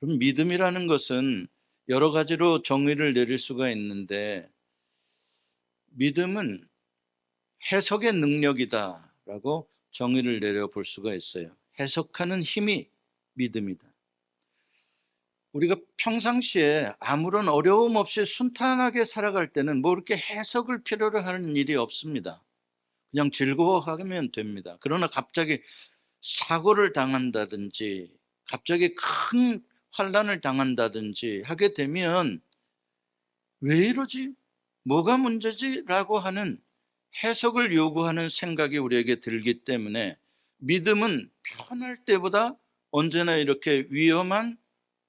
그럼 믿음이라는 것은 여러 가지로 정의를 내릴 수가 있는데, 믿음은 해석의 능력이다라고 정의를 내려볼 수가 있어요. 해석하는 힘이 믿음이다. 우리가 평상시에 아무런 어려움 없이 순탄하게 살아갈 때는 뭐 이렇게 해석을 필요로 하는 일이 없습니다. 그냥 즐거워하면 됩니다. 그러나 갑자기 사고를 당한다든지 갑자기 큰 환난을 당한다든지 하게 되면 왜 이러지? 뭐가 문제지? 라고 하는 해석을 요구하는 생각이 우리에게 들기 때문에 믿음은 편할 때보다 언제나 이렇게 위험한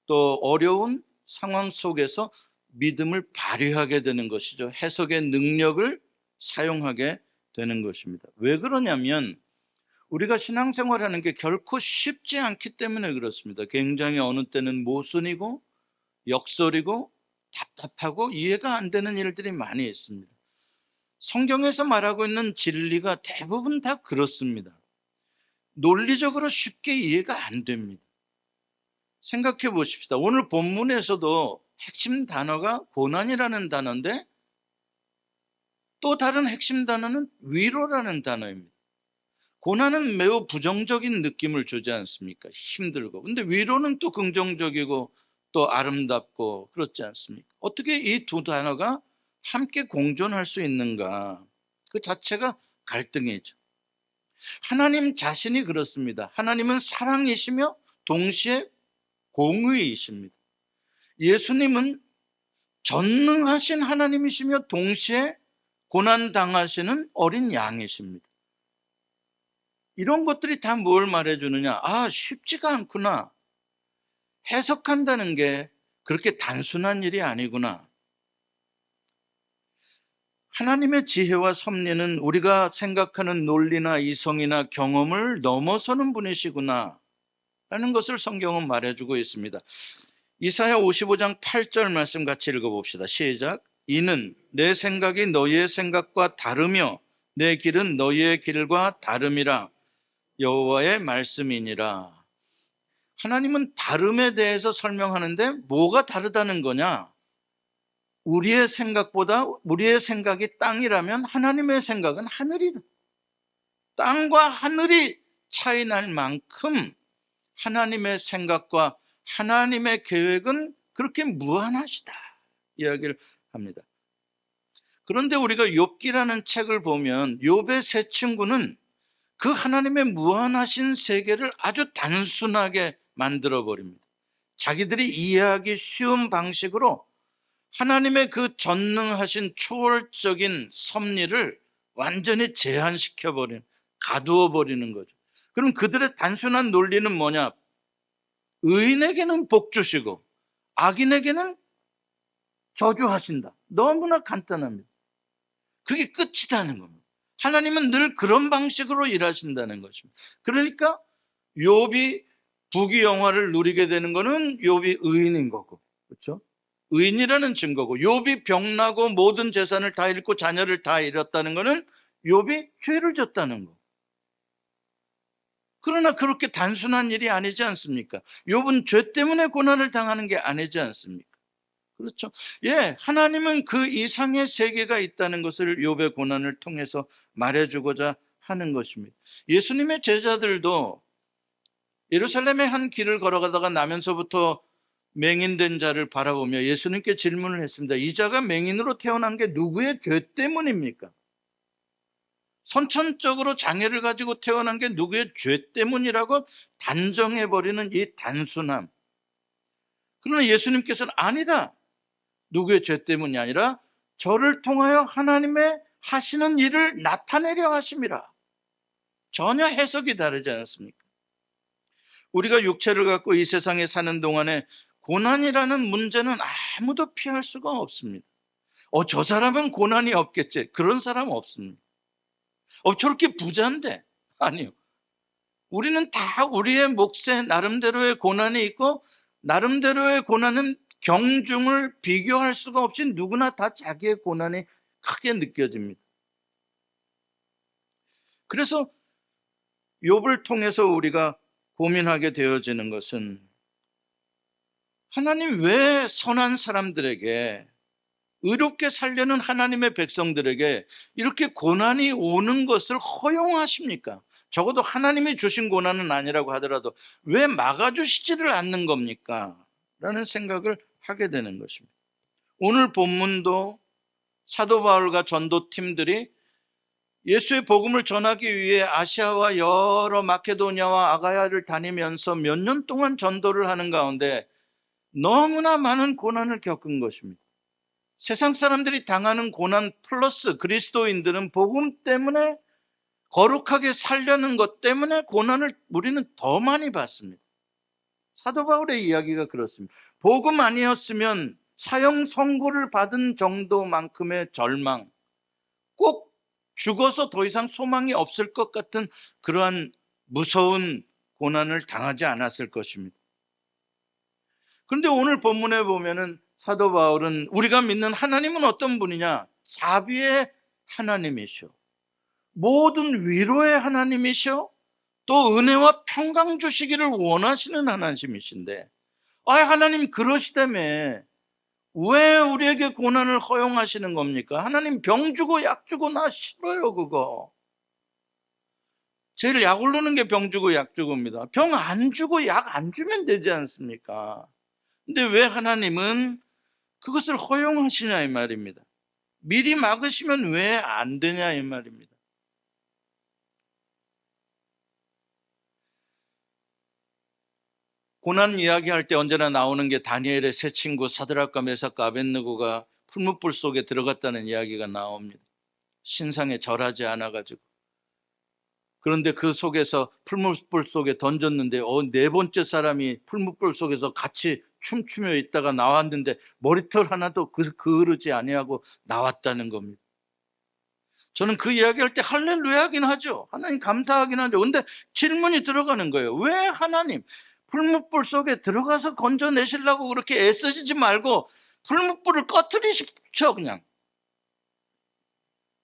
또 어려운 상황 속에서 믿음을 발휘하게 되는 것이죠. 해석의 능력을 사용하게 되는 것입니다. 왜 그러냐면 우리가 신앙생활하는 게 결코 쉽지 않기 때문에 그렇습니다. 굉장히 어느 때는 모순이고 역설이고 답답하고 이해가 안 되는 일들이 많이 있습니다. 성경에서 말하고 있는 진리가 대부분 다 그렇습니다. 논리적으로 쉽게 이해가 안 됩니다. 생각해 보십시다. 오늘 본문에서도 핵심 단어가 고난이라는 단어인데 또 다른 핵심 단어는 위로라는 단어입니다. 고난은 매우 부정적인 느낌을 주지 않습니까? 힘들고. 근데 위로는 또 긍정적이고 또 아름답고 그렇지 않습니까? 어떻게 이 두 단어가 함께 공존할 수 있는가? 그 자체가 갈등이죠. 하나님 자신이 그렇습니다. 하나님은 사랑이시며 동시에 공의이십니다. 예수님은 전능하신 하나님이시며 동시에 고난 당하시는 어린 양이십니다. 이런 것들이 다 뭘 말해주느냐? 아, 쉽지가 않구나. 해석한다는 게 그렇게 단순한 일이 아니구나. 하나님의 지혜와 섭리는 우리가 생각하는 논리나 이성이나 경험을 넘어서는 분이시구나 라는 것을 성경은 말해주고 있습니다. 이사야 55장 8절 말씀 같이 읽어봅시다. 시작. 이는 내 생각이 너희의 생각과 다르며 내 길은 너희의 길과 다름이라 여호와의 말씀이니라. 하나님은 다름에 대해서 설명하는데 뭐가 다르다는 거냐? 우리의 생각보다 우리의 생각이 땅이라면 하나님의 생각은 하늘이다. 땅과 하늘이 차이 날 만큼 하나님의 생각과 하나님의 계획은 그렇게 무한하시다 이야기를 합니다. 그런데 우리가 욥기라는 책을 보면 욥의 세 친구는 그 하나님의 무한하신 세계를 아주 단순하게 만들어 버립니다. 자기들이 이해하기 쉬운 방식으로 하나님의 그 전능하신 초월적인 섭리를 완전히 제한시켜 버리는, 가두어 버리는 거죠. 그럼 그들의 단순한 논리는 뭐냐? 의인에게는 복 주시고 악인에게는 저주하신다. 너무나 간단합니다. 그게 끝이다는 겁니다. 하나님은 늘 그런 방식으로 일하신다는 것입니다. 그러니까 욥이 부귀영화를 누리게 되는 것은 욥이 의인인 거고, 그렇죠? 의인이라는 증거고, 욥이 병나고 모든 재산을 다 잃고 자녀를 다 잃었다는 것은 욥이 죄를 졌다는 거. 그러나 그렇게 단순한 일이 아니지 않습니까? 욥은 죄 때문에 고난을 당하는 게 아니지 않습니까? 그렇죠? 예, 하나님은 그 이상의 세계가 있다는 것을 욥의 고난을 통해서 말해주고자 하는 것입니다. 예수님의 제자들도 예루살렘의 한 길을 걸어가다가 나면서부터 맹인된 자를 바라보며 예수님께 질문을 했습니다. 이 자가 맹인으로 태어난 게 누구의 죄 때문입니까? 선천적으로 장애를 가지고 태어난 게 누구의 죄 때문이라고 단정해버리는 이 단순함. 그러나 예수님께서는 아니다. 누구의 죄 때문이 아니라 저를 통하여 하나님의 하시는 일을 나타내려 하심이라. 전혀 해석이 다르지 않습니까? 우리가 육체를 갖고 이 세상에 사는 동안에 고난이라는 문제는 아무도 피할 수가 없습니다. 저 사람은 고난이 없겠지. 그런 사람 없습니다. 저렇게 부자인데. 아니요. 우리는 다 우리의 몫에 나름대로의 고난이 있고 나름대로의 고난은 경중을 비교할 수가 없이 누구나 다 자기의 고난이 크게 느껴집니다. 그래서 욥을 통해서 우리가 고민하게 되어지는 것은 하나님 왜 선한 사람들에게, 의롭게 살려는 하나님의 백성들에게 이렇게 고난이 오는 것을 허용하십니까? 적어도 하나님이 주신 고난은 아니라고 하더라도 왜 막아주시지를 않는 겁니까? 라는 생각을 하게 되는 것입니다. 오늘 본문도 사도 바울과 전도팀들이 예수의 복음을 전하기 위해 아시아와 여러 마케도니아와 아가야를 다니면서 몇 년 동안 전도를 하는 가운데 너무나 많은 고난을 겪은 것입니다. 세상 사람들이 당하는 고난 플러스 그리스도인들은 복음 때문에, 거룩하게 살려는 것 때문에 고난을 우리는 더 많이 받습니다. 사도 바울의 이야기가 그렇습니다. 복음 아니었으면 사형 선고를 받은 정도만큼의 절망, 꼭 죽어서 더 이상 소망이 없을 것 같은 그러한 무서운 고난을 당하지 않았을 것입니다. 그런데 오늘 본문에 보면은 사도 바울은 우리가 믿는 하나님은 어떤 분이냐? 자비의 하나님이시오, 모든 위로의 하나님이시오, 또 은혜와 평강 주시기를 원하시는 하나님이신데, 하나님 그러시다며 왜 우리에게 고난을 허용하시는 겁니까? 하나님 병 주고 약 주고 나 싫어요. 그거 제일 약 오르는 게 병 주고 약 주고입니다. 병 안 주고 약 안 주면 되지 않습니까? 근데 왜 하나님은 그것을 허용하시냐 이 말입니다. 미리 막으시면 왜 안 되냐 이 말입니다. 고난 이야기할 때 언제나 나오는 게 다니엘의 세 친구 사드락과 메삭과 아벳느고가 풀무불 속에 들어갔다는 이야기가 나옵니다. 신상에 절하지 않아가지고. 그런데 그 속에서 풀무불 속에 던졌는데 네 번째 사람이 풀무불 속에서 같이 춤추며 있다가 나왔는데 머리털 하나도 그르지 아니하고 나왔다는 겁니다. 저는 그 이야기할 때 할렐루야긴 하죠. 하나님 감사하긴 하죠. 근데 질문이 들어가는 거예요. 왜 하나님 풀무불 속에 들어가서 건져내시려고 그렇게 애쓰지 말고 풀무불을 꺼트리십시오 그냥.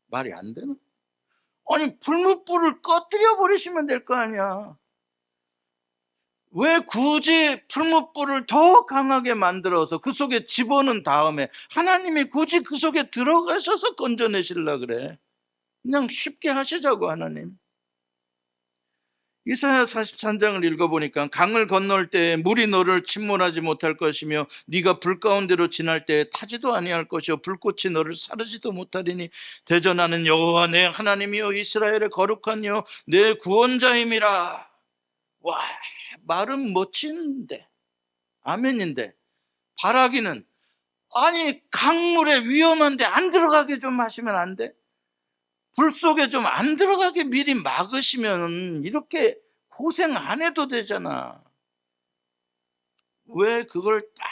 말이 안 되나? 아니 풀무불을 꺼뜨려 버리시면 될 거 아니야. 왜 굳이 풀무불을 더 강하게 만들어서 그 속에 집어넣은 다음에 하나님이 굳이 그 속에 들어가셔서 건져내시려고 그래? 그냥 쉽게 하시자고 하나님. 이사야 43장을 읽어보니까 강을 건널 때 물이 너를 침몰하지 못할 것이며 네가 불 가운데로 지날 때 타지도 아니할 것이요 불꽃이 너를 사르지도 못하리니 대전하는 여호와 내 하나님이여 이스라엘의 거룩한 여 내 구원자임이라. 와, 말은 멋진데 아멘인데 바라기는 아니 강물에 위험한데 안 들어가게 좀 하시면 안 돼? 불 속에 좀 안 들어가게 미리 막으시면 이렇게 고생 안 해도 되잖아. 왜 그걸 딱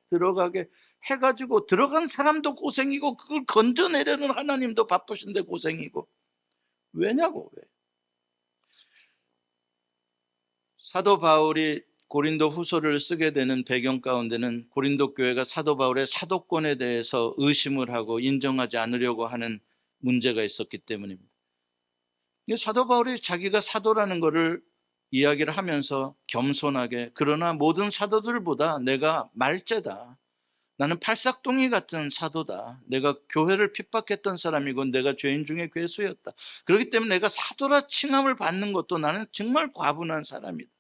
들어가게 해가지고 들어간 사람도 고생이고 그걸 건져내려는 하나님도 바쁘신데 고생이고. 왜냐고. 왜? 사도 바울이 고린도 후서를 쓰게 되는 배경 가운데는 고린도 교회가 사도 바울의 사도권에 대해서 의심을 하고 인정하지 않으려고 하는 문제가 있었기 때문입니다. 사도 바울이 자기가 사도라는 것을 이야기를 하면서 겸손하게, 그러나 모든 사도들보다 내가 말째다, 나는 팔싹동이 같은 사도다, 내가 교회를 핍박했던 사람이고 내가 죄인 중에 괴수였다, 그렇기 때문에 내가 사도라 칭함을 받는 것도 나는 정말 과분한 사람이다,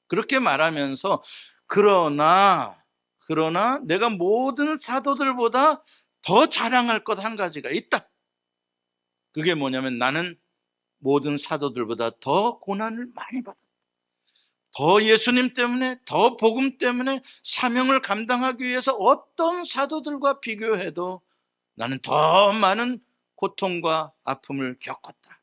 그렇게 말하면서 그러나 내가 모든 사도들보다 더 자랑할 것 한 가지가 있다. 그게 뭐냐면 나는 모든 사도들보다 더 고난을 많이 받았다. 더 예수님 때문에, 더 복음 때문에 사명을 감당하기 위해서 어떤 사도들과 비교해도 나는 더 많은 고통과 아픔을 겪었다.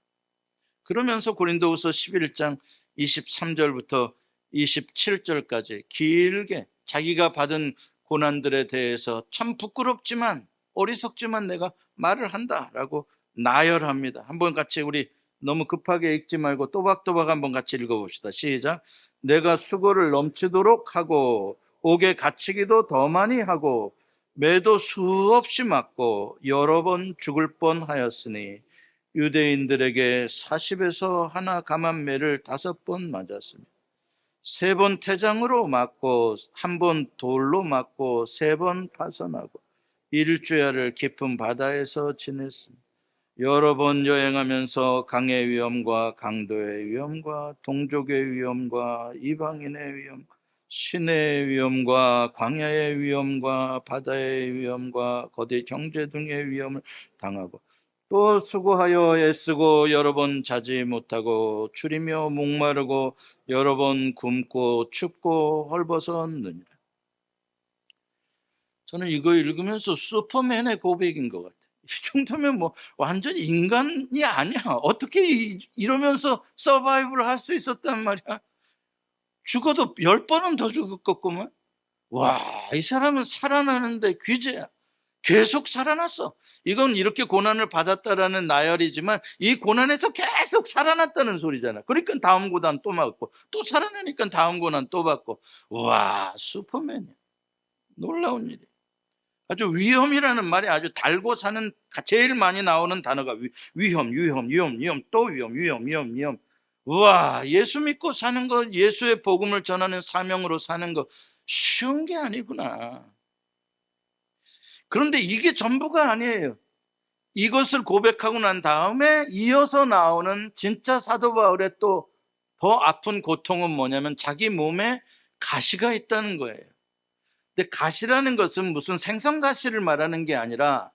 그러면서 고린도후서 11장 23절부터 27절까지 길게 자기가 받은 고난들에 대해서 참 부끄럽지만 어리석지만 내가 말을 한다라고 나열합니다. 한번 같이 우리 너무 급하게 읽지 말고 또박또박 한번 같이 읽어봅시다. 시작. 내가 수고를 넘치도록 하고 옥에 갇히기도 더 많이 하고 매도 수없이 맞고 여러 번 죽을 뻔하였으니 유대인들에게 40에서 하나 감한 매를 5번 맞았습니다. 3번 태장으로 맞고 1번 돌로 맞고 3번 파선하고 일주야를 깊은 바다에서 지냈습니다. 여러 번 여행하면서 강의 위험과 강도의 위험과 동족의 위험과 이방인의 위험, 신의 위험과 광야의 위험과 바다의 위험과 거대 경제 등의 위험을 당하고 또 수고하여 애쓰고 여러 번 자지 못하고 줄이며 목마르고 여러 번 굶고 춥고 헐벗었느니라. 저는 이거 읽으면서 슈퍼맨의 고백인 것 같아요. 이 정도면 뭐 완전히 인간이 아니야. 어떻게 이러면서 서바이브를 할 수 있었단 말이야. 죽어도 10번은 더 죽을 거구만. 와, 이 사람은 살아나는데 귀재야. 계속 살아났어. 이건 이렇게 고난을 받았다라는 나열이지만 이 고난에서 계속 살아났다는 소리잖아. 그러니까 다음 고난 또 맞고 또 살아나니까 다음 고난 또 받고. 와, 슈퍼맨이야. 놀라운 일이야. 아주 위험이라는 말이 아주 달고 사는 제일 많이 나오는 단어가 위험, 또 위험. 우와, 예수 믿고 사는 거, 예수의 복음을 전하는 사명으로 사는 거 쉬운 게 아니구나. 그런데 이게 전부가 아니에요. 이것을 고백하고 난 다음에 이어서 나오는 진짜 사도 바울의 또 더 아픈 고통은 뭐냐면 자기 몸에 가시가 있다는 거예요. 근데 가시라는 것은 무슨 생선가시를 말하는 게 아니라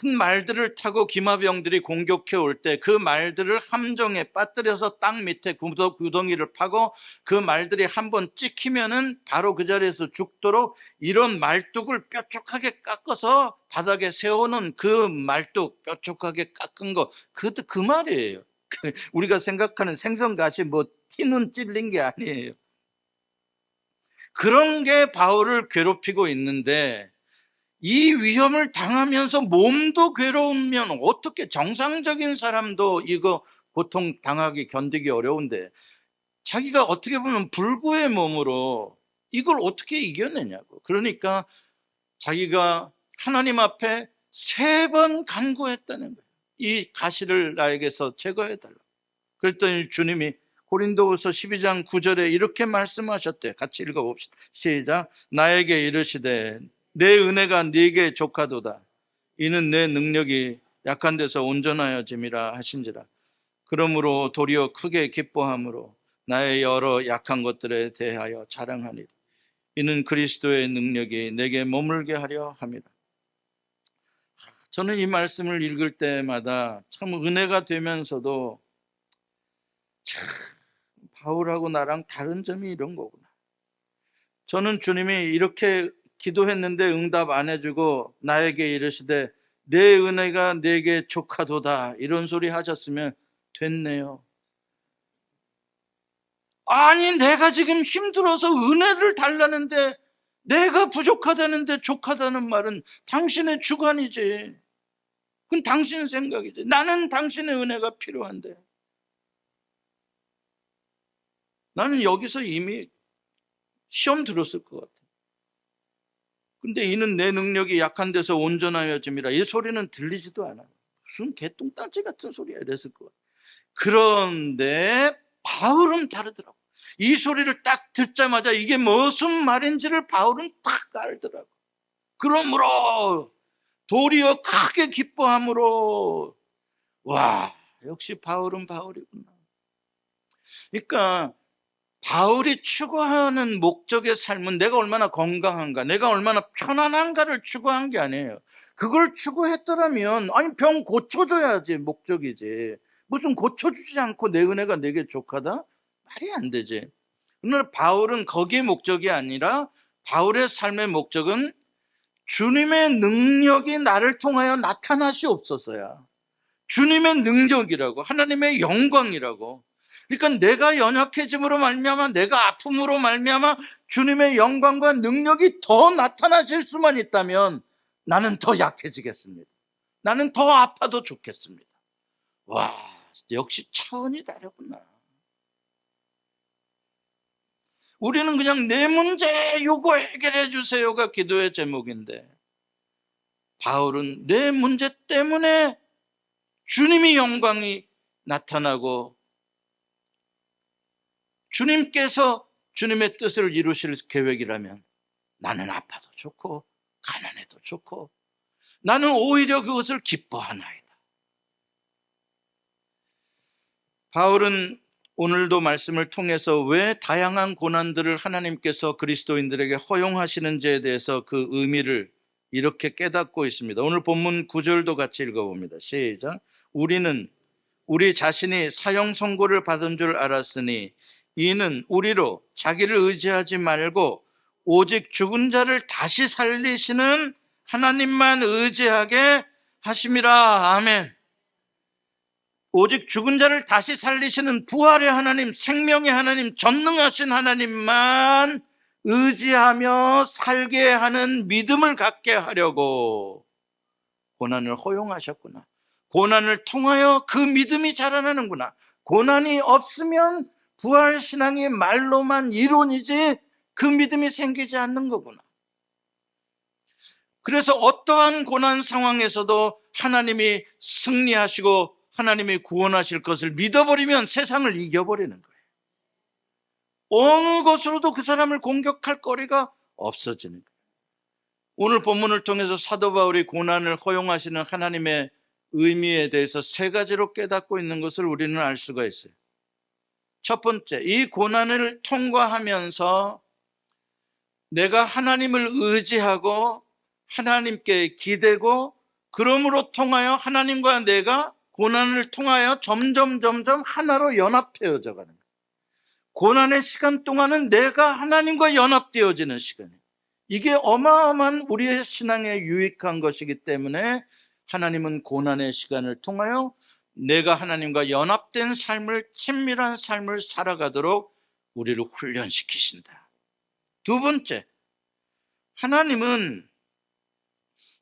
큰 말들을 타고 기마병들이 공격해 올 때 그 말들을 함정에 빠뜨려서 땅 밑에 구덩이를 파고 그 말들이 한번 찍히면은 바로 그 자리에서 죽도록 이런 말뚝을 뾰족하게 깎아서 바닥에 세우는 그 말뚝 뾰족하게 깎은 거, 그 말이에요. 우리가 생각하는 생선가시 뭐 티는 찔린 게 아니에요. 그런 게 바울을 괴롭히고 있는데 이 위험을 당하면서 몸도 괴로우면 어떻게 정상적인 사람도 이거 고통 당하기 견디기 어려운데 자기가 어떻게 보면 불구의 몸으로 이걸 어떻게 이겨내냐고. 그러니까 자기가 하나님 앞에 3번 간구했다는 거예요. 이 가시를 나에게서 제거해달라. 그랬더니 주님이 고린도후서 12장 9절에 이렇게 말씀하셨대. 같이 읽어봅시다. 시작. 나에게 이르시되 내 은혜가 네게 족하도다. 이는 내 능력이 약한 데서 온전하여 짐이라 하신지라. 그러므로 도리어 크게 기뻐함으로 나의 여러 약한 것들에 대하여 자랑하니라. 이는 그리스도의 능력이 내게 머물게 하려 함이라. 저는 이 말씀을 읽을 때마다 참 은혜가 되면서도 참 바울하고 나랑 다른 점이 이런 거구나. 저는 주님이 이렇게 기도했는데 응답 안 해주고 나에게 이르시되 내 은혜가 내게 족하도다 이런 소리 하셨으면 됐네요. 아니 내가 지금 힘들어서 은혜를 달라는데 내가 부족하다는데 족하다는 말은 당신의 주관이지. 그건 당신 생각이지. 나는 당신의 은혜가 필요한데. 나는 여기서 이미 시험 들었을 것 같아. 근데 이는 내 능력이 약한 데서 온전하여짐이라. 이 소리는 들리지도 않아. 무슨 개똥딱지 같은 소리야 이랬을 것 같아. 그런데 바울은 다르더라고. 이 소리를 딱 듣자마자 이게 무슨 말인지를 바울은 딱 알더라고. 그러므로 도리어 크게 기뻐함으로. 와, 역시 바울은 바울이구나. 그러니까 바울이 추구하는 목적의 삶은 내가 얼마나 건강한가, 내가 얼마나 편안한가를 추구한 게 아니에요. 그걸 추구했더라면 아니 병 고쳐줘야지 목적이지. 무슨 고쳐주지 않고 내 은혜가 내게 족하다? 말이 안 되지. 오늘 바울은 거기에 목적이 아니라 바울의 삶의 목적은 주님의 능력이 나를 통하여 나타나시옵소서야. 주님의 능력이라고, 하나님의 영광이라고. 그러니까 내가 연약해짐으로 말미암아, 내가 아픔으로 말미암아 주님의 영광과 능력이 더 나타나실 수만 있다면 나는 더 약해지겠습니다. 나는 더 아파도 좋겠습니다. 와, 역시 차원이 다르구나. 우리는 그냥 내 문제 요거 해결해 주세요가 기도의 제목인데 바울은 내 문제 때문에 주님의 영광이 나타나고 주님께서 주님의 뜻을 이루실 계획이라면 나는 아파도 좋고 가난해도 좋고 나는 오히려 그것을 기뻐하나이다. 바울은 오늘도 말씀을 통해서 왜 다양한 고난들을 하나님께서 그리스도인들에게 허용하시는지에 대해서 그 의미를 이렇게 깨닫고 있습니다. 오늘 본문 9절도 같이 읽어봅니다. 시작. 우리는 우리 자신이 사형 선고를 받은 줄 알았으니 이는 우리로 자기를 의지하지 말고 오직 죽은 자를 다시 살리시는 하나님만 의지하게 하심이라. 아멘. 오직 죽은 자를 다시 살리시는 부활의 하나님, 생명의 하나님, 전능하신 하나님만 의지하며 살게 하는 믿음을 갖게 하려고 고난을 허용하셨구나. 고난을 통하여 그 믿음이 자라나는구나. 고난이 없으면 부활신앙이 말로만 이론이지 그 믿음이 생기지 않는 거구나. 그래서 어떠한 고난 상황에서도 하나님이 승리하시고 하나님이 구원하실 것을 믿어버리면 세상을 이겨버리는 거예요. 어느 것으로도 그 사람을 공격할 거리가 없어지는 거예요. 오늘 본문을 통해서 사도 바울이 고난을 허용하시는 하나님의 의미에 대해서 세 가지로 깨닫고 있는 것을 우리는 알 수가 있어요. 첫 번째, 이 고난을 통과하면서 내가 하나님을 의지하고 하나님께 기대고 그러므로 통하여 하나님과 내가 고난을 통하여 점점 하나로 연합되어져 가는 거예요. 고난의 시간 동안은 내가 하나님과 연합되어지는 시간이에요. 이게 어마어마한 우리의 신앙에 유익한 것이기 때문에 하나님은 고난의 시간을 통하여 내가 하나님과 연합된 삶을, 친밀한 삶을 살아가도록 우리를 훈련시키신다. 두 번째, 하나님은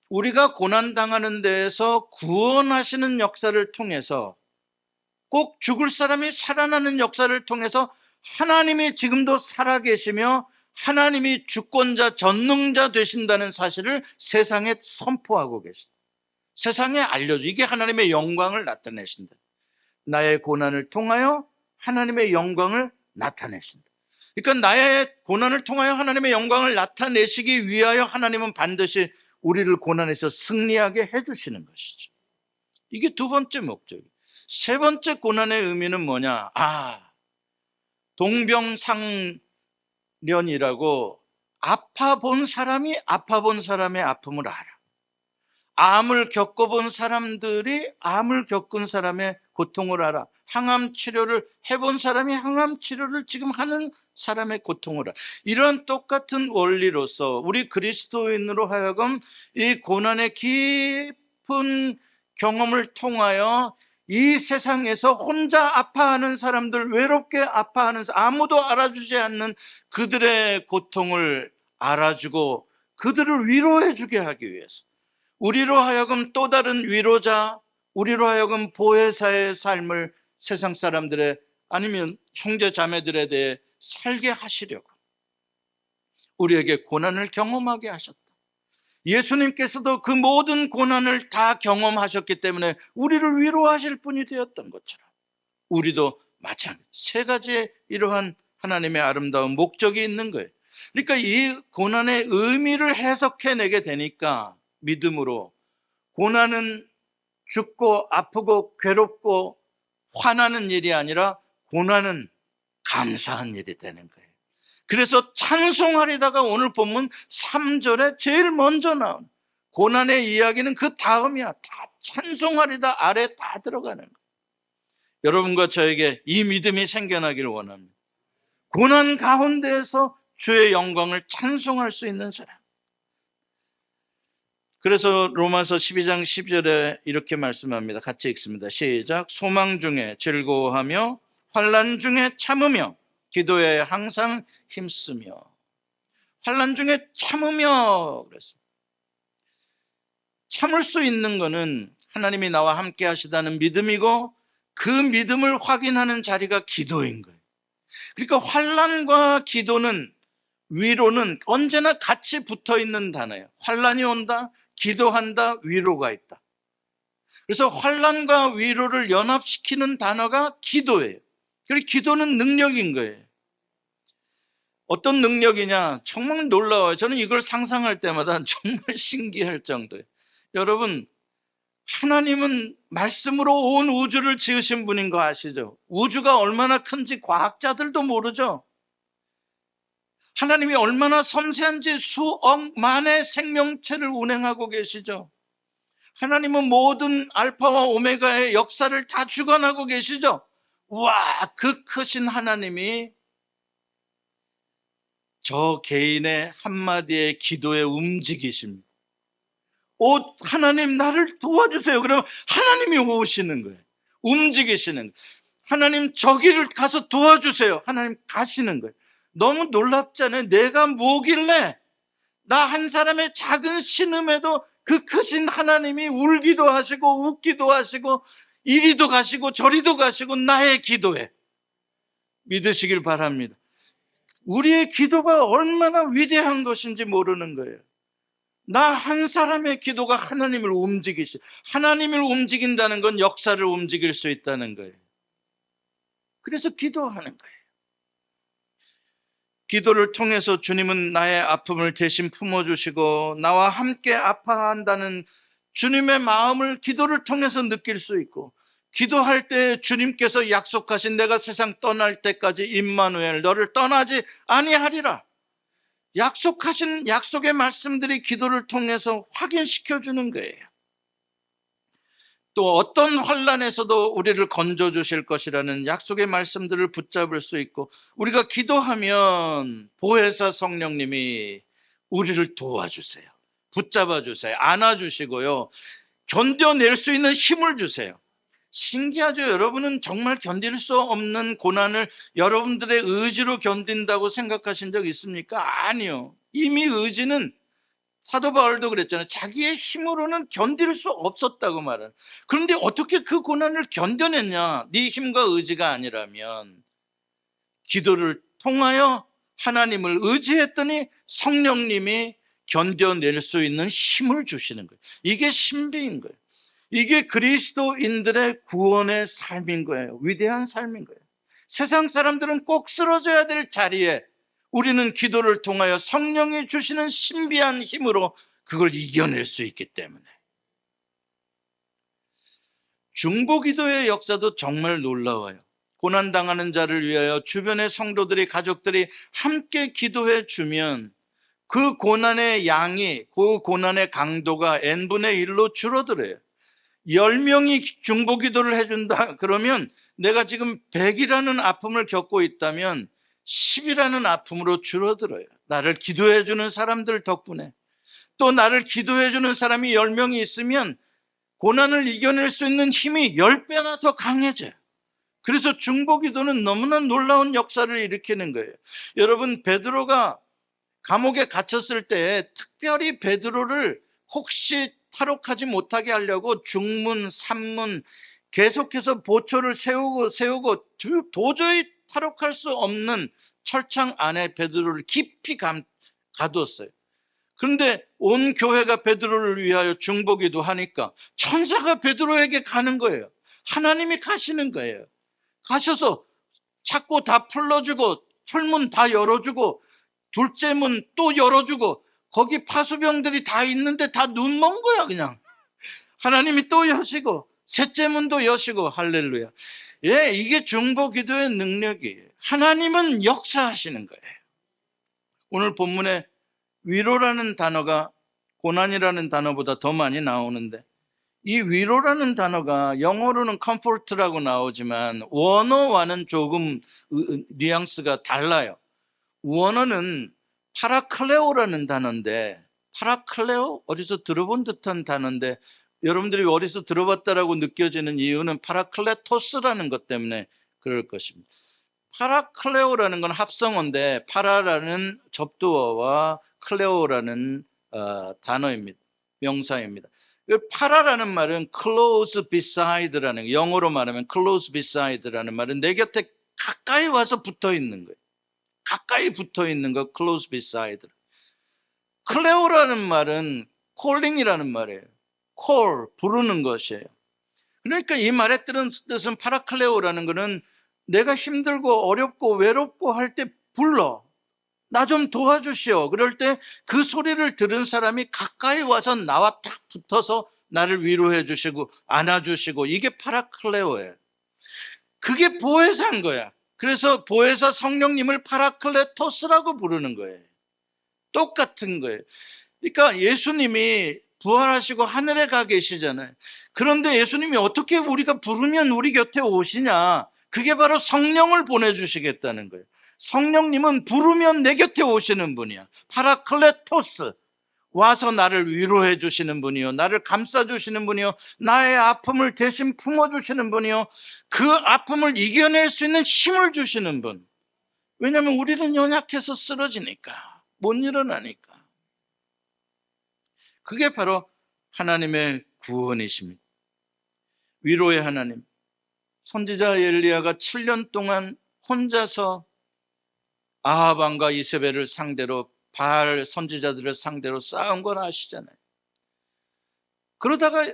우리가 고난당하는 데에서 구원하시는 역사를 통해서 꼭 죽을 사람이 살아나는 역사를 통해서 하나님이 지금도 살아계시며 하나님이 주권자, 전능자 되신다는 사실을 세상에 선포하고 계십니다. 세상에 알려줘. 이게 하나님의 영광을 나타내신다. 나의 고난을 통하여 하나님의 영광을 나타내신다. 그러니까 나의 고난을 통하여 하나님의 영광을 나타내시기 위하여 하나님은 반드시 우리를 고난에서 승리하게 해주시는 것이죠. 이게 두 번째 목적이에요. 세 번째 고난의 의미는 뭐냐? 동병상련이라고 아파 본 사람이 아파 본 사람의 아픔을 알아. 암을 겪어본 사람들이 암을 겪은 사람의 고통을 알아. 항암 치료를 해본 사람이 항암 치료를 지금 하는 사람의 고통을 알아. 이런 똑같은 원리로서 우리 그리스도인으로 하여금 이 고난의 깊은 경험을 통하여 이 세상에서 혼자 아파하는 사람들, 외롭게 아파하는 아무도 알아주지 않는 그들의 고통을 알아주고 그들을 위로해주게 하기 위해서 우리로 하여금 또 다른 위로자, 우리로 하여금 보혜사의 삶을 세상 사람들의 아니면 형제 자매들에 대해 살게 하시려고 우리에게 고난을 경험하게 하셨다. 예수님께서도 그 모든 고난을 다 경험하셨기 때문에 우리를 위로하실 분이 되었던 것처럼 우리도 마찬가지 세 가지의 이러한 하나님의 아름다운 목적이 있는 거예요. 그러니까 이 고난의 의미를 해석해내게 되니까 믿음으로 고난은 죽고 아프고 괴롭고 화나는 일이 아니라 고난은 감사한 일이 되는 거예요. 그래서 찬송하리다가 오늘 본문 3절에 제일 먼저 나온 고난의 이야기는 그 다음이야. 다 찬송하리다 아래 다 들어가는 거예요. 여러분과 저에게 이 믿음이 생겨나길 원합니다. 고난 가운데에서 주의 영광을 찬송할 수 있는 사람. 그래서 로마서 12장 10절에 이렇게 말씀합니다. 같이 읽습니다. 시작. 소망 중에 즐거워하며 환난 중에 참으며 기도에 항상 힘쓰며. 환난 중에 참으며 그랬어요. 참을 수 있는 것은 하나님이 나와 함께 하시다는 믿음이고 그 믿음을 확인하는 자리가 기도인 거예요. 그러니까 환난과 기도는 위로는 언제나 같이 붙어 있는 단어예요. 환난이 온다, 기도한다, 위로가 있다. 그래서 환난과 위로를 연합시키는 단어가 기도예요. 그리고 기도는 능력인 거예요. 어떤 능력이냐? 정말 놀라워요. 저는 이걸 상상할 때마다 정말 신기할 정도예요. 여러분, 하나님은 말씀으로 온 우주를 지으신 분인 거 아시죠? 우주가 얼마나 큰지 과학자들도 모르죠. 하나님이 얼마나 섬세한지 수억만의 생명체를 운행하고 계시죠. 하나님은 모든 알파와 오메가의 역사를 다 주관하고 계시죠. 와, 그 크신 하나님이 저 개인의 한마디의 기도에 움직이십니다. 하나님 나를 도와주세요. 그러면 하나님이 오시는 거예요. 움직이시는 거예요. 하나님 저기를 가서 도와주세요. 하나님 가시는 거예요. 너무 놀랍잖아요. 내가 뭐길래 나 한 사람의 작은 신음에도 그 크신 하나님이 울기도 하시고 웃기도 하시고 이리도 가시고 저리도 가시고 나의 기도에 믿으시길 바랍니다. 우리의 기도가 얼마나 위대한 것인지 모르는 거예요. 나 한 사람의 기도가 하나님을 하나님을 움직인다는 건 역사를 움직일 수 있다는 거예요. 그래서 기도하는 거예요. 기도를 통해서 주님은 나의 아픔을 대신 품어주시고 나와 함께 아파한다는 주님의 마음을 기도를 통해서 느낄 수 있고, 기도할 때 주님께서 약속하신 내가 세상 떠날 때까지 임마누엘 너를 떠나지 아니하리라, 약속하신 약속의 말씀들이 기도를 통해서 확인시켜 주는 거예요. 또 어떤 환난에서도 우리를 건져 주실 것이라는 약속의 말씀들을 붙잡을 수 있고, 우리가 기도하면 보혜사 성령님이 우리를 도와주세요. 붙잡아 주세요. 안아주시고요, 견뎌낼 수 있는 힘을 주세요. 신기하죠? 여러분은 정말 견딜 수 없는 고난을 여러분들의 의지로 견딘다고 생각하신 적 있습니까? 아니요. 이미 의지는, 사도 바울도 그랬잖아요. 자기의 힘으로는 견딜 수 없었다고 말하는. 그런데 어떻게 그 고난을 견뎌냈냐? 네 힘과 의지가 아니라면. 기도를 통하여 하나님을 의지했더니 성령님이 견뎌낼 수 있는 힘을 주시는 거예요. 이게 신비인 거예요. 이게 그리스도인들의 구원의 삶인 거예요. 위대한 삶인 거예요. 세상 사람들은 꼭 쓰러져야 될 자리에 우리는 기도를 통하여 성령이 주시는 신비한 힘으로 그걸 이겨낼 수 있기 때문에. 중보기도의 역사도 정말 놀라워요. 고난당하는 자를 위하여 주변의 성도들이, 가족들이 함께 기도해 주면 그 고난의 양이, 그 고난의 강도가 n분의 1로 줄어들어요. 10명이 중보기도를 해준다 그러면 내가 지금 100이라는 아픔을 겪고 있다면 10이라는 아픔으로 줄어들어요. 나를 기도해 주는 사람들 덕분에. 또 나를 기도해 주는 사람이 10명이 있으면 고난을 이겨낼 수 있는 힘이 10배나 더 강해져요. 그래서 중보기도는 너무나 놀라운 역사를 일으키는 거예요. 여러분, 베드로가 감옥에 갇혔을 때 특별히 베드로를 혹시 탈옥하지 못하게 하려고 중문, 산문 계속해서 보초를 세우고 도저히 탈옥할 수 없는 철창 안에 베드로를 깊이 가두었어요. 그런데 온 교회가 베드로를 위하여 중보기도 하니까 천사가 베드로에게 가는 거예요. 하나님이 가시는 거예요. 가셔서 찾고 다 풀어주고 철문 다 열어주고 둘째 문 또 열어주고, 거기 파수병들이 다 있는데 다 눈먼 거야 그냥. 하나님이 또 여시고 셋째 문도 여시고. 할렐루야. 예, 이게 중보기도의 능력이에요. 하나님은 역사하시는 거예요. 오늘 본문에 위로라는 단어가 고난이라는 단어보다 더 많이 나오는데, 이 위로라는 단어가 영어로는 comfort라고 나오지만 원어와는 조금 뉘앙스가 달라요. 원어는 파라클레오라는 단어인데, 파라클레오? 어디서 들어본 듯한 단어인데 여러분들이 어디서 들어봤다라고 느껴지는 이유는 파라클레토스라는 것 때문에 그럴 것입니다. 파라클레오라는 건 합성어인데 파라라는 접두어와 클레오라는 단어입니다. 명사입니다. 파라라는 말은 close beside라는, 영어로 말하면 close beside라는 말은 내 곁에 가까이 와서 붙어 있는 거예요. 가까이 붙어 있는 거 close beside. 클레오라는 말은 calling이라는 말이에요. call, 부르는 것이에요. 그러니까 이 말의 뜻은 파라클레오라는 것은 내가 힘들고 어렵고 외롭고 할 때 불러. 나 좀 도와주시오. 그럴 때 그 소리를 들은 사람이 가까이 와서 나와 딱 붙어서 나를 위로해 주시고 안아주시고, 이게 파라클레오예요. 그게 보혜사인 거야. 그래서 보혜사 성령님을 파라클레토스라고 부르는 거예요. 똑같은 거예요. 그러니까 예수님이 부활하시고 하늘에 가 계시잖아요. 그런데 예수님이 어떻게 우리가 부르면 우리 곁에 오시냐? 그게 바로 성령을 보내주시겠다는 거예요. 성령님은 부르면 내 곁에 오시는 분이야. 파라클레토스. 와서 나를 위로해 주시는 분이요, 나를 감싸 주시는 분이요, 나의 아픔을 대신 품어 주시는 분이요, 그 아픔을 이겨낼 수 있는 힘을 주시는 분. 왜냐하면 우리는 연약해서 쓰러지니까, 못 일어나니까. 그게 바로 하나님의 구원이십니다. 위로의 하나님. 선지자 엘리야가 7년 동안 혼자서 아합 왕과 이세벨을 상대로, 바알 선지자들을 상대로 싸운 건 아시잖아요. 그러다가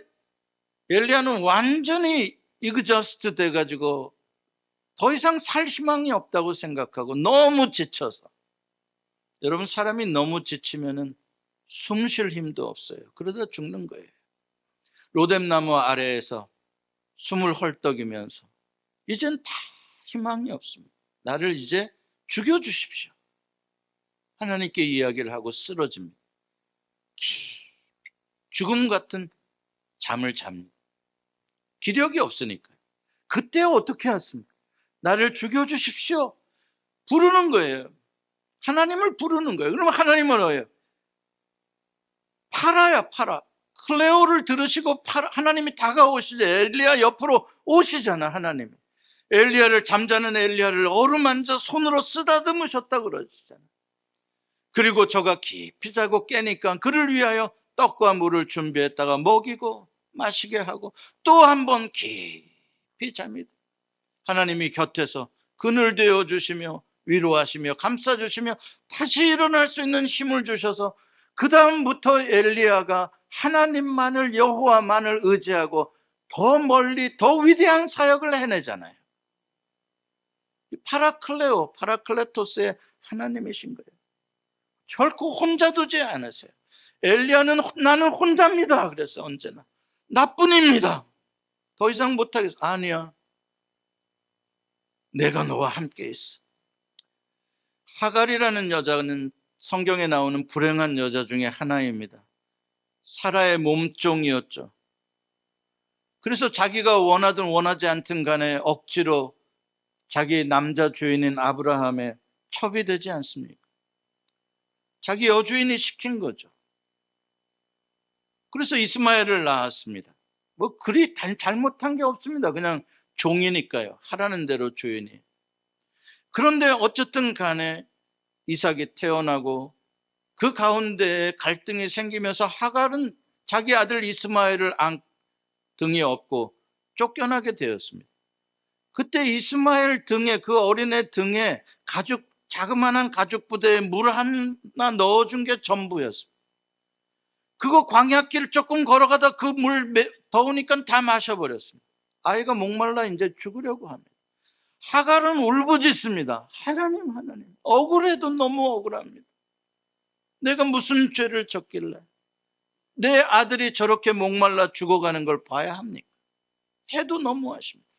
엘리야는 완전히 이그저스트 돼가지고 더 이상 살 희망이 없다고 생각하고 너무 지쳐서, 여러분 사람이 너무 지치면은 숨 쉴 힘도 없어요. 그러다 죽는 거예요. 로뎀나무 아래에서 숨을 헐떡이면서 이젠 다 희망이 없습니다. 나를 이제 죽여주십시오. 하나님께 이야기를 하고 쓰러집니다. 죽음 같은 잠을 잡니다. 기력이 없으니까. 그때 어떻게 하십니까? 나를 죽여주십시오. 부르는 거예요. 하나님을 부르는 거예요. 그러면 하나님은 뭐예요? 파라야, 파라. 클레오를 들으시고 하나님이 다가오시죠. 엘리야 옆으로 오시잖아, 하나님이. 엘리야를, 잠자는 엘리야를 어루만져 손으로 쓰다듬으셨다 그러시잖아. 그리고 저가 깊이 자고 깨니까 그를 위하여 떡과 물을 준비했다가 먹이고 마시게 하고 또 한 번 깊이 잡니다. 하나님이 곁에서 그늘 되어 주시며 위로하시며 감싸 주시며 다시 일어날 수 있는 힘을 주셔서 그 다음부터 엘리야가 하나님만을, 여호와만을 의지하고 더 멀리 더 위대한 사역을 해내잖아요. 파라클레오, 파라클레토스의 하나님이신 거예요. 결코 혼자 두지 않으세요. 엘리야는 나는 혼자입니다. 그래서 언제나 나뿐입니다. 더 이상 못하겠어. 아니야. 내가 너와 함께 있어. 하갈이라는 여자는 성경에 나오는 불행한 여자 중에 하나입니다. 사라의 몸종이었죠. 그래서 자기가 원하든 원하지 않든 간에 억지로 자기 남자 주인인 아브라함의 첩이 되지 않습니까? 자기 여주인이 시킨 거죠. 그래서 이스마엘을 낳았습니다. 뭐 그리 잘못한 게 없습니다. 그냥 종이니까요. 하라는 대로 주인이. 그런데 어쨌든 간에 이삭이 태어나고 그 가운데에 갈등이 생기면서 하갈은 자기 아들 이스마엘을 등에 업고 쫓겨나게 되었습니다. 그때 이스마엘 등에, 그 어린애 등에 자그마한 가죽 부대에 물 하나 넣어준 게 전부였습니다. 그거 광야길 조금 걸어가다 그 물 더우니까 다 마셔버렸습니다. 아이가 목말라 이제 죽으려고 합니다. 하갈은 울부짖습니다. 하나님, 억울해도 너무 억울합니다. 내가 무슨 죄를 졌길래 내 아들이 저렇게 목말라 죽어가는 걸 봐야 합니까? 해도 너무하십니다.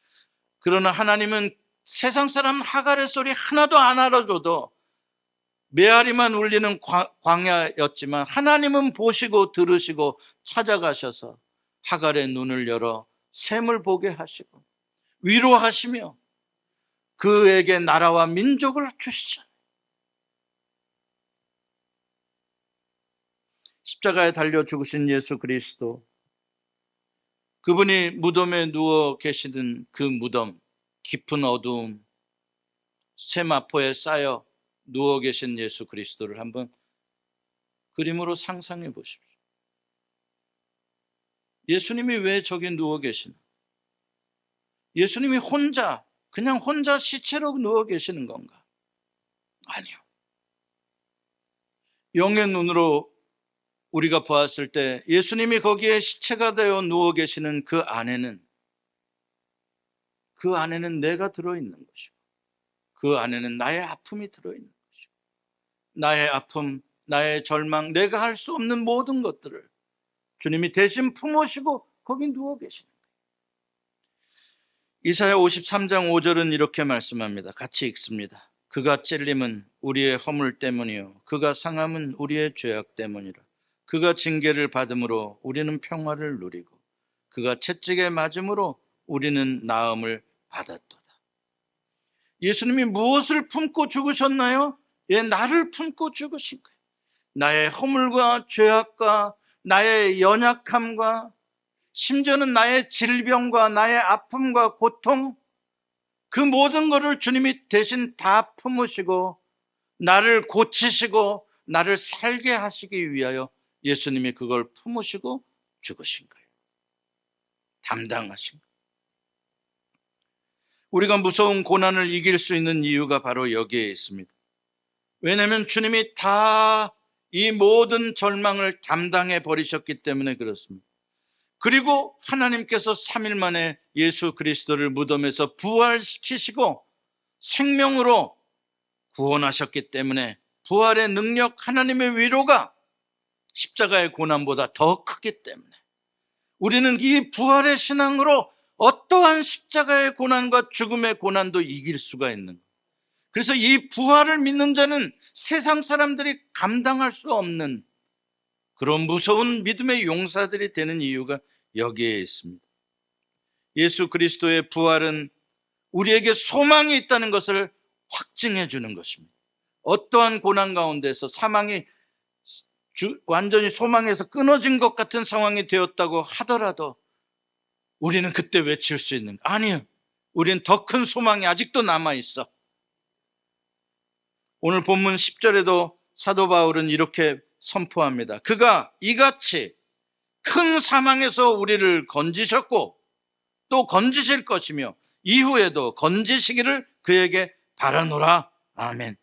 그러나 하나님은 세상 사람 하갈의 소리 하나도 안 알아줘도 메아리만 울리는 광야였지만 하나님은 보시고 들으시고 찾아가셔서 하갈의 눈을 열어 샘을 보게 하시고 위로하시며 그에게 나라와 민족을 주시죠. 십자가에 달려 죽으신 예수 그리스도, 그분이 무덤에 누워 계시던 그 무덤, 깊은 어두움, 세마포에 쌓여 누워 계신 예수 그리스도를 한번 그림으로 상상해 보십시오. 예수님이 왜 저기 누워 계시나? 예수님이 그냥 혼자 시체로 누워 계시는 건가? 아니요. 영의 눈으로 우리가 보았을 때 예수님이 거기에 시체가 되어 누워 계시는 그 안에는 내가 들어있는 것이고 그 안에는 나의 아픔이 들어있는 것이고 나의 아픔, 나의 절망, 내가 할 수 없는 모든 것들을 주님이 대신 품으시고 거기 누워 계시는 거예요. 이사야 53장 5절은 이렇게 말씀합니다. 같이 읽습니다. 그가 찔림은 우리의 허물 때문이요 그가 상함은 우리의 죄악 때문이라. 그가 징계를 받음으로 우리는 평화를 누리고 그가 채찍에 맞음으로 우리는 나음을 받았도다. 예수님이 무엇을 품고 죽으셨나요? 예, 나를 품고 죽으신 거예요. 나의 허물과 죄악과 나의 연약함과 심지어는 나의 질병과 나의 아픔과 고통, 그 모든 것을 주님이 대신 다 품으시고 나를 고치시고 나를 살게 하시기 위하여 예수님이 그걸 품으시고 죽으신 거예요. 담당하신 거예요. 우리가 무서운 고난을 이길 수 있는 이유가 바로 여기에 있습니다. 왜냐하면 주님이 다 이 모든 절망을 담당해 버리셨기 때문에 그렇습니다. 그리고 하나님께서 3일 만에 예수 그리스도를 무덤에서 부활시키시고 생명으로 구원하셨기 때문에 부활의 능력, 하나님의 위로가 십자가의 고난보다 더 크기 때문에 우리는 이 부활의 신앙으로 어떠한 십자가의 고난과 죽음의 고난도 이길 수가 있는 거예요. 그래서 이 부활을 믿는 자는 세상 사람들이 감당할 수 없는 그런 무서운 믿음의 용사들이 되는 이유가 여기에 있습니다. 예수 그리스도의 부활은 우리에게 소망이 있다는 것을 확증해 주는 것입니다. 어떠한 고난 가운데서 사망이 완전히 소망에서 끊어진 것 같은 상황이 되었다고 하더라도 우리는 그때 외칠 수 있는, 아니요, 우리는 더 큰 소망이 아직도 남아있어. 오늘 본문 10절에도 사도 바울은 이렇게 선포합니다. 그가 이같이 큰 사망에서 우리를 건지셨고 또 건지실 것이며 이후에도 건지시기를 그에게 바라노라. 아멘.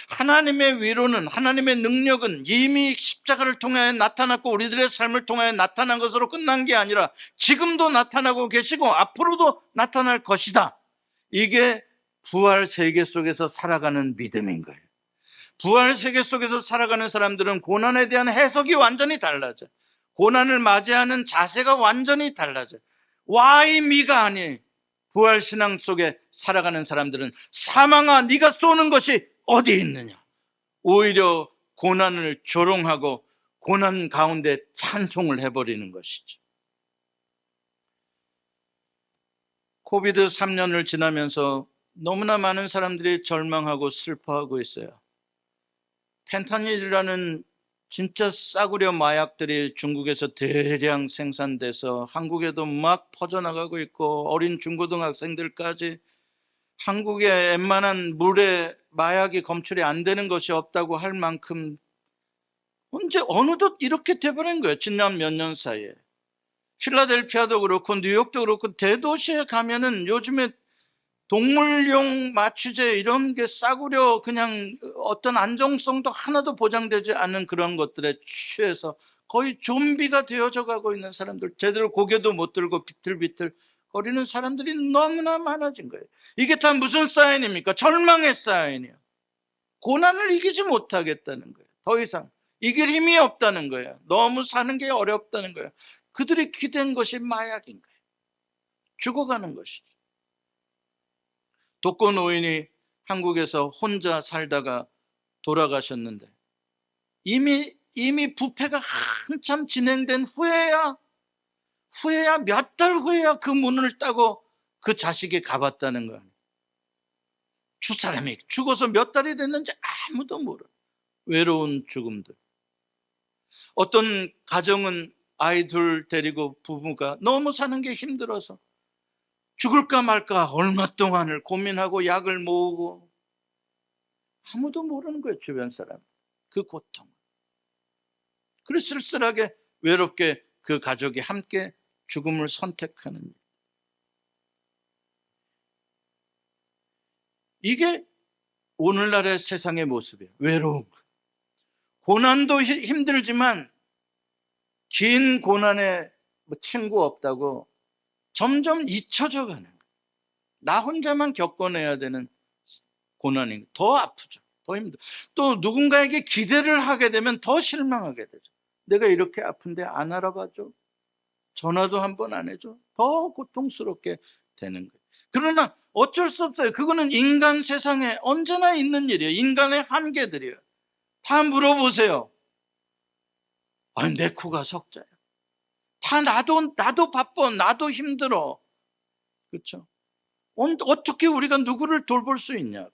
하나님의 위로는, 하나님의 능력은 이미 십자가를 통하여 나타났고 우리들의 삶을 통하여 나타난 것으로 끝난 게 아니라 지금도 나타나고 계시고 앞으로도 나타날 것이다. 이게 부활 세계 속에서 살아가는 믿음인 거예요. 부활 세계 속에서 살아가는 사람들은 고난에 대한 해석이 완전히 달라져. 고난을 맞이하는 자세가 완전히 달라져. Why me가 아니, 부활 신앙 속에 살아가는 사람들은 사망아 네가 쏘는 것이 어디 있느냐, 오히려 고난을 조롱하고 고난 가운데 찬송을 해버리는 것이죠. 코비드 3년을 지나면서 너무나 많은 사람들이 절망하고 슬퍼하고 있어요. 펜타닐이라는 진짜 싸구려 마약들이 중국에서 대량 생산돼서 한국에도 막 퍼져나가고 있고 어린 중고등학생들까지 한국에 웬만한 물에 마약이 검출이 안 되는 것이 없다고 할 만큼 언제 어느덧 이렇게 돼버린 거예요. 지난 몇 년 사이에. 필라델피아도 그렇고 뉴욕도 그렇고 대도시에 가면은 요즘에 동물용 마취제 이런 게 싸구려 그냥 어떤 안정성도 하나도 보장되지 않는 그런 것들에 취해서 거의 좀비가 되어져 가고 있는 사람들, 제대로 고개도 못 들고 비틀비틀 거리는 사람들이 너무나 많아진 거예요. 이게 다 무슨 사인입니까? 절망의 사인이에요. 고난을 이기지 못하겠다는 거예요. 더 이상 이길 힘이 없다는 거예요. 너무 사는 게 어렵다는 거예요. 그들이 기댄 것이 마약인 거예요. 죽어가는 것이죠. 독거노인이 한국에서 혼자 살다가 돌아가셨는데 이미 부패가 한참 진행된 후에야 몇 달 후에야 그 문을 따고 그 자식이 가봤다는 거예요. 사람이 죽어서 몇 달이 됐는지 아무도 모르는 외로운 죽음들. 어떤 가정은 아이들 데리고 부부가 너무 사는 게 힘들어서 죽을까 말까 얼마 동안을 고민하고 약을 모으고 아무도 모르는 거예요. 주변 사람 그 고통. 그래서 쓸쓸하게 외롭게 그 가족이 함께 죽음을 선택하는 일. 이게 오늘날의 세상의 모습이에요. 외로움. 고난도 힘들지만 긴 고난에 친구 없다고 점점 잊혀져 가는 거예요. 나 혼자만 겪어내야 되는 고난이 더 아프죠. 더 힘들어. 또 누군가에게 기대를 하게 되면 더 실망하게 되죠. 내가 이렇게 아픈데 안 알아봐줘? 전화도 한 번 안 해줘? 더 고통스럽게 되는 거예요. 그러나 어쩔 수 없어요. 그거는 인간 세상에 언제나 있는 일이에요. 인간의 한계들이에요. 다 물어보세요. 아니, 내 코가 석자야. 다 나도 바빠. 나도 힘들어. 그렇죠? 어떻게 우리가 누구를 돌볼 수 있냐고.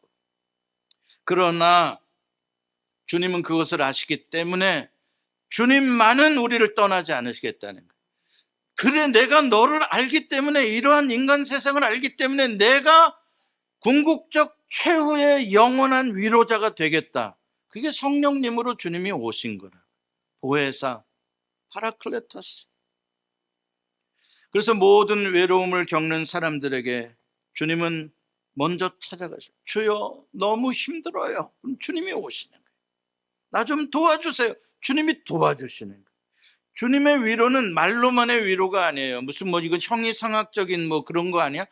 그러나 주님은 그것을 아시기 때문에 주님만은 우리를 떠나지 않으시겠다는 거예요. 그래, 내가 너를 알기 때문에, 이러한 인간 세상을 알기 때문에 내가 궁극적 최후의 영원한 위로자가 되겠다. 그게 성령님으로 주님이 오신 거라. 보혜사, 파라클레토스. 그래서 모든 외로움을 겪는 사람들에게 주님은 먼저 찾아가셔. 주여, 너무 힘들어요. 그럼 주님이 오시는 거예요. 나 좀 도와주세요. 주님이 도와주시는 거예요. 주님의 위로는 말로만의 위로가 아니에요. 무슨 이건 형이상학적인 그런 거 아니야?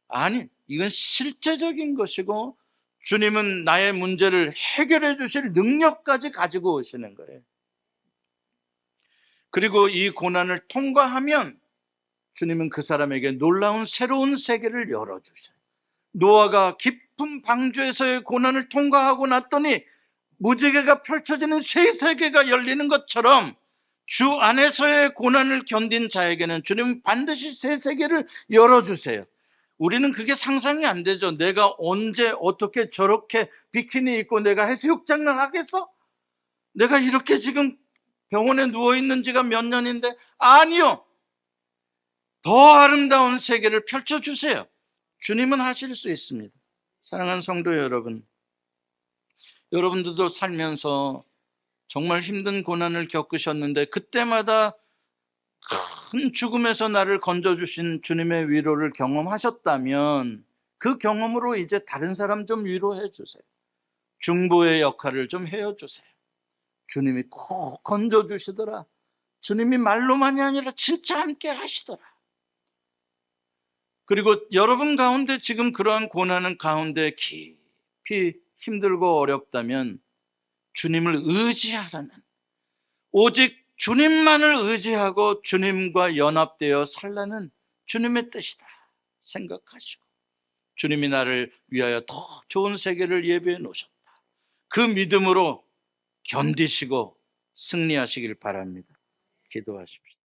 아니, 이건 실제적인 것이고 주님은 나의 문제를 해결해 주실 능력까지 가지고 오시는 거예요. 그리고 이 고난을 통과하면 주님은 그 사람에게 놀라운 새로운 세계를 열어주셔요. 노아가 깊은 방주에서의 고난을 통과하고 났더니 무지개가 펼쳐지는 새 세계가 열리는 것처럼 주 안에서의 고난을 견딘 자에게는 주님은 반드시 새 세계를 열어주세요. 우리는 그게 상상이 안 되죠. 내가 언제 어떻게 저렇게 비키니 입고 내가 해수욕장을 하겠어? 내가 이렇게 지금 병원에 누워있는 지가 몇 년인데? 아니요. 더 아름다운 세계를 펼쳐주세요. 주님은 하실 수 있습니다. 사랑하는 성도 여러분, 여러분들도 살면서 정말 힘든 고난을 겪으셨는데 그때마다 큰 죽음에서 나를 건져주신 주님의 위로를 경험하셨다면 그 경험으로 이제 다른 사람 좀 위로해 주세요. 중보의 역할을 좀 해주세요. 주님이 꼭 건져주시더라. 주님이 말로만이 아니라 진짜 함께 하시더라. 그리고 여러분 가운데 지금 그러한 고난은 가운데 깊이 힘들고 어렵다면 주님을 의지하라는, 오직 주님만을 의지하고 주님과 연합되어 살라는 주님의 뜻이다 생각하시고 주님이 나를 위하여 더 좋은 세계를 예비해 놓으셨다. 그 믿음으로 견디시고 승리하시길 바랍니다. 기도하십시오.